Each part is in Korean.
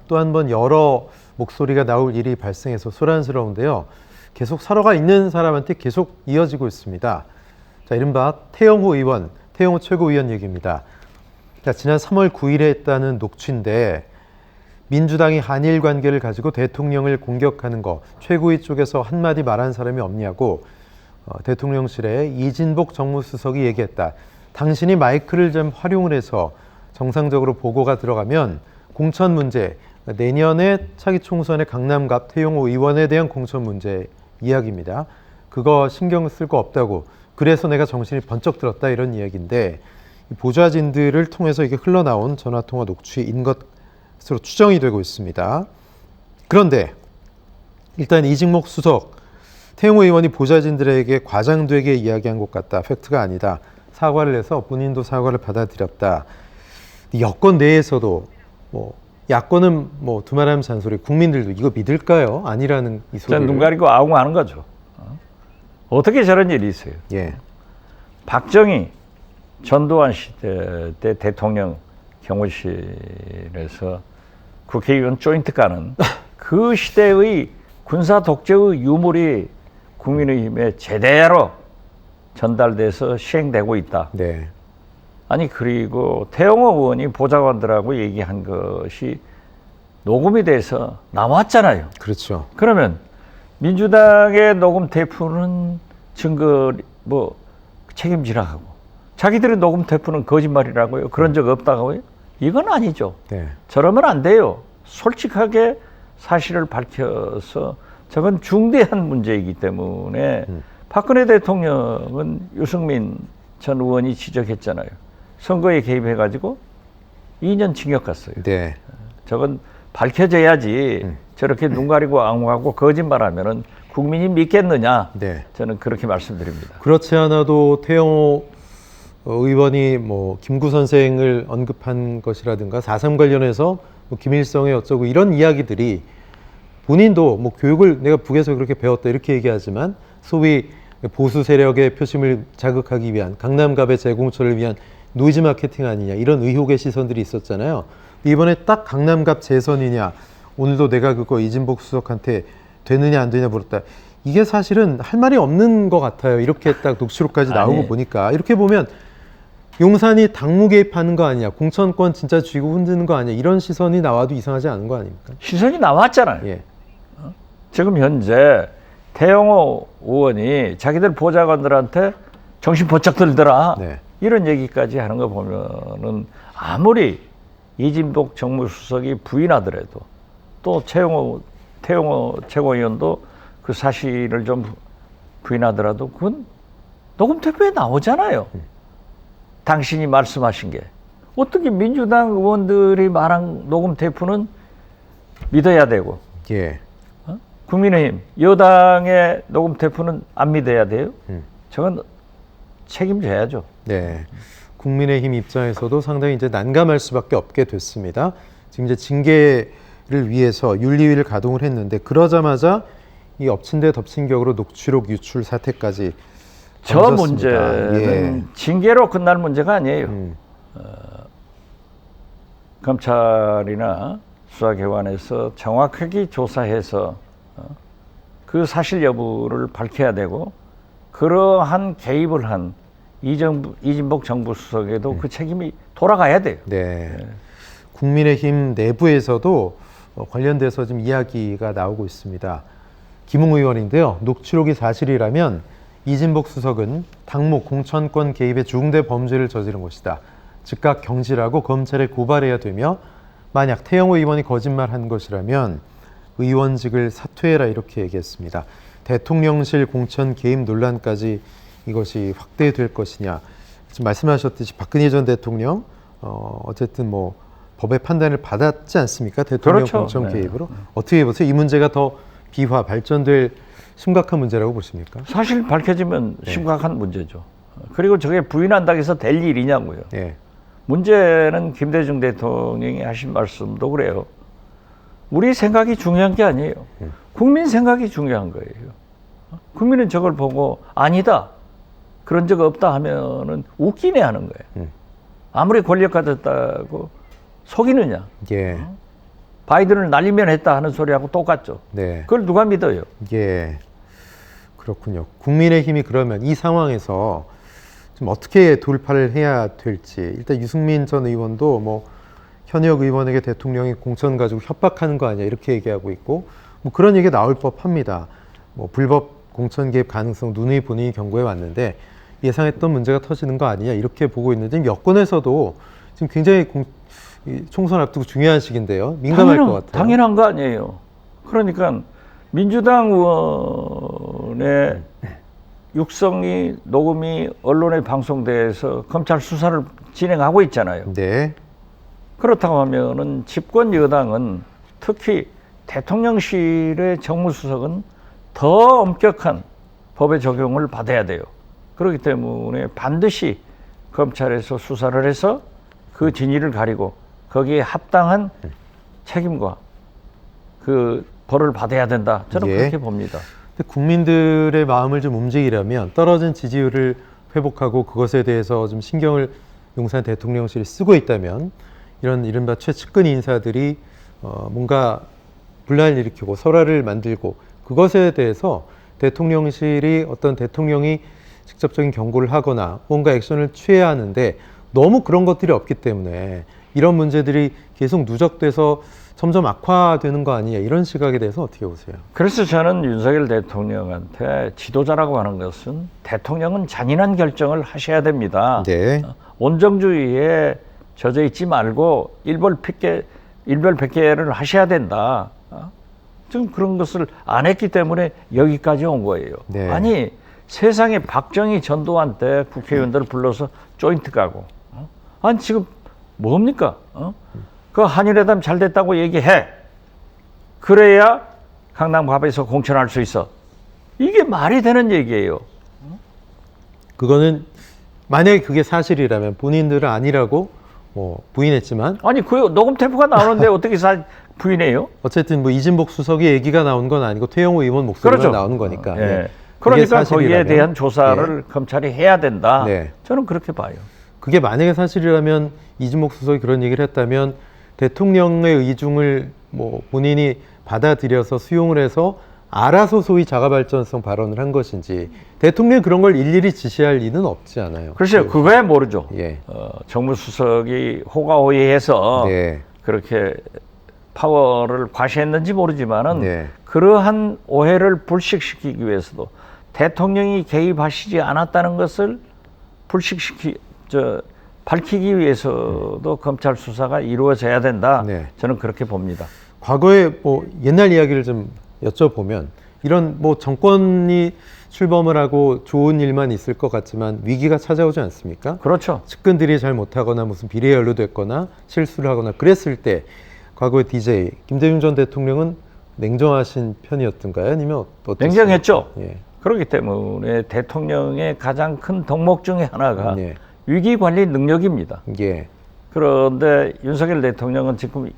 또 한 번 여러 목소리가 나올 일이 발생해서 소란스러운데요. 계속 서로가 있는 사람한테 계속 이어지고 있습니다. 자, 이른바 태영호 의원, 태영호 최고위원 얘기입니다. 자, 지난 3월 9일에 했다는 녹취인데 민주당이 한일 관계를 가지고 대통령을 공격하는 거 최고위 쪽에서 한마디 말한 사람이 없냐고 대통령실에 이진복 정무수석이 얘기했다. 당신이 마이크를 좀 활용을 해서 정상적으로 보고가 들어가면 공천 문제, 내년에 차기 총선의 강남갑 태영호 의원에 대한 공천 문제 이야기입니다. 그거 신경 쓸 거 없다고. 그래서 내가 정신이 번쩍 들었다 이런 이야기인데 보좌진들을 통해서 이게 흘러나온 전화통화 녹취인 것으로 추정이 되고 있습니다. 그런데 일단 이진복 수석, 태영호 의원이 보좌진들에게 과장되게 이야기한 것 같다. 팩트가 아니다. 사과를 해서 본인도 사과를 받아들였다. 여권 내에서도 야권은 두말하면 잔소리, 국민들도 이거 믿을까요? 아니라는 이 소리를. 눈 가리고 아웅하는 거죠. 어떻게 저런 일이 있어요? 예. 박정희, 전두환 시대 때 대통령 경호실에서 국회의원 조인트 까는 그 시대의 군사 독재의 유물이 국민의힘에 제대로 전달돼서 시행되고 있다. 네. 아니 그리고 태영호 의원이 보좌관들하고 얘기한 것이 녹음이 돼서 나왔잖아요. 그렇죠. 그러면 민주당의 녹음 테이프는 증거 책임지라 하고 자기들의 녹음 테이프는 거짓말이라고요. 그런 적 없다고요? 이건 아니죠. 네. 저러면 안 돼요. 솔직하게 사실을 밝혀서 저건 중대한 문제이기 때문에 박근혜 대통령은 유승민 전 의원이 지적했잖아요. 선거에 개입해가지고 2년 징역 갔어요. 네. 저건 밝혀져야지 저렇게 눈 가리고 앙호하고 거짓말하면은 국민이 믿겠느냐? 네. 저는 그렇게 말씀드립니다. 그렇지 않아도 태영호 의원이 김구 선생을 언급한 것이라든가 4.3 관련해서 김일성의 어쩌고 이런 이야기들이 본인도 교육을 내가 북에서 그렇게 배웠다 이렇게 얘기하지만 소위 보수 세력의 표심을 자극하기 위한 강남갑의 재공천을 위한 노이즈 마케팅 아니냐 이런 의혹의 시선들이 있었잖아요. 이번에 딱 강남갑 재선이냐 오늘도 내가 그거 이진복 수석한테 되느냐 안 되냐 물었다. 이게 사실은 할 말이 없는 것 같아요. 이렇게 딱 녹취록까지 나오고 보니까 이렇게 보면 용산이 당무 개입하는 거 아니냐, 공천권 진짜 쥐고 흔드는 거 아니냐 이런 시선이 나와도 이상하지 않은 거 아닙니까? 시선이 나왔잖아요. 예. 지금 현재 태영호 의원이 자기들 보좌관들한테 정신 번쩍 들더라. 네. 이런 얘기까지 하는 거 보면은 아무리 이진복 정무수석이 부인하더라도 또 태영호 최고위원도 그 사실을 좀 부인하더라도 그건 녹음 테이프에 나오잖아요. 당신이 말씀하신 게. 어떻게 민주당 의원들이 말한 녹음 테이프는 믿어야 되고 예. 국민의힘 여당의 녹음 테이프는 안 믿어야 돼요? 저건 책임져야죠. 네. 국민의힘 입장에서도 상당히 이제 난감할 수밖에 없게 됐습니다. 지금 이제 징계를 위해서 윤리위를 가동을 했는데 그러자마자 이 엎친 데 덮친 격으로 녹취록 유출 사태까지 저 던졌습니다. 문제는 징계로 끝날 문제가 아니에요. 검찰이나 수사기관에서 정확하게 조사해서 그 사실 여부를 밝혀야 되고 그러한 개입을 한 이진복 정부수석에도 그 책임이 돌아가야 돼요. 네. 국민의힘 내부에서도 관련돼서 지금 이야기가 나오고 있습니다. 김웅 의원인데요. 녹취록이 사실이라면 이진복 수석은 당무 공천권 개입의 중대 범죄를 저지른 것이다. 즉각 경질하고 검찰에 고발해야 되며 만약 태영호 의원이 거짓말한 것이라면 의원직을 사퇴해라 이렇게 얘기했습니다. 대통령실 공천 개입 논란까지 이것이 확대될 것이냐. 지금 말씀하셨듯이 박근혜 전 대통령 어쨌든 법의 판단을 받았지 않습니까? 대통령 그렇죠. 공천 개입으로. 어떻게 보세요? 이 문제가 더 발전될 심각한 문제라고 보십니까? 사실 밝혀지면 심각한 문제죠. 그리고 저게 부인한다고 해서 될 일이냐고요. 네. 문제는 김대중 대통령이 하신 말씀도 그래요. 우리 생각이 중요한 게 아니에요. 국민 생각이 중요한 거예요. 국민은 저걸 보고 아니다. 그런 적 없다 하면은 웃기네 하는 거예요. 아무리 권력 가졌다고 속이느냐. 예. 바이든을 날리면 했다 하는 소리하고 똑같죠. 네. 그걸 누가 믿어요? 예. 그렇군요. 국민의힘이 그러면 이 상황에서 좀 어떻게 돌파를 해야 될지, 일단 유승민 전 의원도 뭐 현역 의원에게 대통령이 공천 가지고 협박하는 거 아니야 이렇게 얘기하고 있고, 뭐 그런 얘기 나올 법합니다. 뭐 불법 공천 개입 가능성 누누이 본인이 경고해 왔는데 예상했던 문제가 터지는 거 아니냐 이렇게 보고 있는데, 여권에서도 지금 굉장히 이 총선 앞두고 중요한 시기인데요. 민감할 것 같아요. 당연한 거 아니에요. 그러니까 민주당 의원의 육성이 녹음이 언론에 방송돼서 검찰 수사를 진행하고 있잖아요. 네. 그렇다고 하면은 집권 여당은 특히 대통령실의 정무수석은 더 엄격한 법의 적용을 받아야 돼요. 그렇기 때문에 반드시 검찰에서 수사를 해서 그 진위를 가리고 거기에 합당한 책임과 그 벌을 받아야 된다. 저는 예. 그렇게 봅니다. 근데 국민들의 마음을 좀 움직이려면 떨어진 지지율을 회복하고 그것에 대해서 좀 신경을 용산 대통령실이 쓰고 있다면 이런 이른바 최측근 인사들이 뭔가 분란을 일으키고 설화를 만들고 그것에 대해서 대통령실이 어떤 대통령이 직접적인 경고를 하거나 뭔가 액션을 취해야 하는데 너무 그런 것들이 없기 때문에 이런 문제들이 계속 누적돼서 점점 악화되는 거 아니냐 이런 시각에 대해서 어떻게 보세요? 그래서 저는 윤석열 대통령한테 지도자라고 하는 것은 대통령은 잔인한 결정을 하셔야 됩니다. 네. 온정주의에 젖어 있지 말고 일별백계를 하셔야 된다. 지금 그런 것을 안 했기 때문에 여기까지 온 거예요. 네. 아니 세상에 박정희 전두환 때 국회의원들을 불러서 조인트 가고 아니 지금 뭡니까? 그 한일회담 잘 됐다고 얘기해. 그래야 강남갑에서 공천할 수 있어. 이게 말이 되는 얘기예요. 그거는 만약에 그게 사실이라면 본인들은 아니라고 부인했지만 아니 그 녹음 테이프가 나오는데 어떻게 부인해요? 어쨌든 뭐 이진복 수석이 얘기가 나온 건 아니고 태영호 의원 목소리가 그렇죠. 나오는 거니까. 예. 예. 그러니까 거기에 사실이라면, 대한 조사를 검찰이 해야 된다. 네. 저는 그렇게 봐요. 그게 만약에 사실이라면 이진복 수석이 그런 얘기를 했다면 대통령의 의중을 뭐 본인이 받아들여서 수용을 해서 알아서 소위 자가발전성 발언을 한 것인지 대통령이 그런 걸 일일이 지시할 리는 없지 않아요. 글쎄요, 그거야 모르죠. 예. 정무수석이 호가호위해서 네. 그렇게 파워를 과시했는지 모르지만은 네. 그러한 오해를 불식시키기 위해서도 대통령이 개입하시지 않았다는 것을 밝히기 위해서도 검찰 수사가 이루어져야 된다. 네. 저는 그렇게 봅니다. 과거에 뭐 옛날 이야기를 좀 여쭤보면 이런 뭐 정권이 출범을 하고 좋은 일만 있을 것 같지만 위기가 찾아오지 않습니까? 그렇죠. 측근들이 잘 못하거나 무슨 비리에 연루됐거나 실수를 하거나 그랬을 때 과거의 DJ 김대중 전 대통령은 냉정하신 편이었던가요? 아니면 어떻습니까? 냉정했죠. 예. 그렇기 때문에 대통령의 가장 큰 덕목 중에 하나가 예. 위기 관리 능력입니다. 예. 그런데 윤석열 대통령은 지금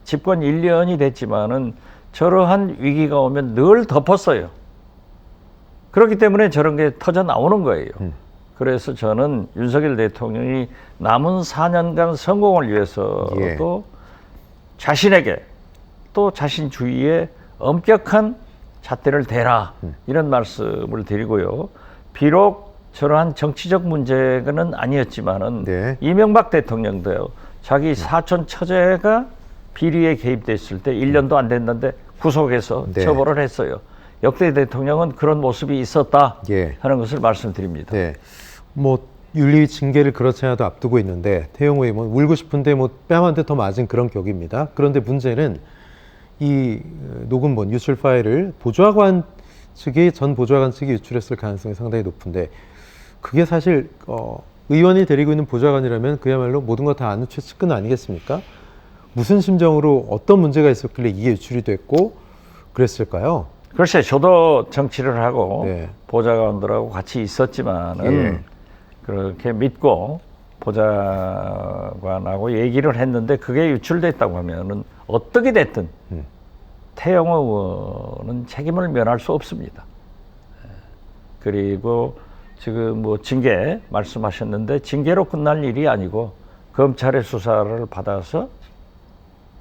집권 1년이 됐지만은 저러한 위기가 오면 늘 덮었어요. 그렇기 때문에 저런 게 터져 나오는 거예요. 그래서 저는 윤석열 대통령이 남은 4년간 성공을 위해서도 예. 자신에게 또 자신 주위에 엄격한 잣대를 대라 이런 말씀을 드리고요. 비록 저러한 정치적 문제는 아니었지만은 네. 이명박 대통령도요. 자기 사촌 처제가 비리에 개입됐을 때 1년도 안 됐는데 구속해서 네. 처벌을 했어요. 역대 대통령은 그런 모습이 있었다 예. 하는 것을 말씀드립니다. 네. 뭐 윤리 징계를 그렇지 않아도 앞두고 있는데 태영호 의원 울고 싶은데 뭐 뺨 한 대 더 맞은 그런 격입니다. 그런데 문제는 이 녹음본 유출 파일을 보좌관 측이 전 보좌관 측이 유출했을 가능성이 상당히 높은데 그게 사실 의원이 데리고 있는 보좌관이라면 그야말로 모든 거 다 아는 최측근 아니겠습니까? 무슨 심정으로 어떤 문제가 있었길래 이게 유출이 됐고 그랬을까요? 글쎄 저도 정치를 하고 네. 보좌관들하고 같이 있었지만은 예. 그렇게 믿고 보좌관하고 얘기를 했는데 그게 유출됐다고 하면은 어떻게 됐든 태영호 의원은 책임을 면할 수 없습니다. 그리고 지금 뭐 징계 말씀하셨는데 징계로 끝날 일이 아니고 검찰의 수사를 받아서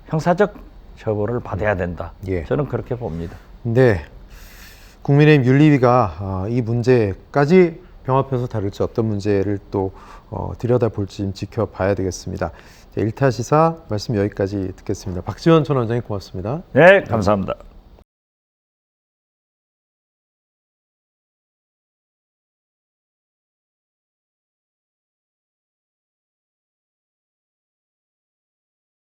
형사적 처벌을 받아야 된다. 예. 저는 그렇게 봅니다. 네. 국민의힘 윤리위가 이 문제까지 병합해서 다룰지 어떤 문제를 또 들여다볼지 좀 지켜봐야 되겠습니다. 1타 시사 말씀 여기까지 듣겠습니다. 박지원 전 원장님 고맙습니다. 네, 감사합니다.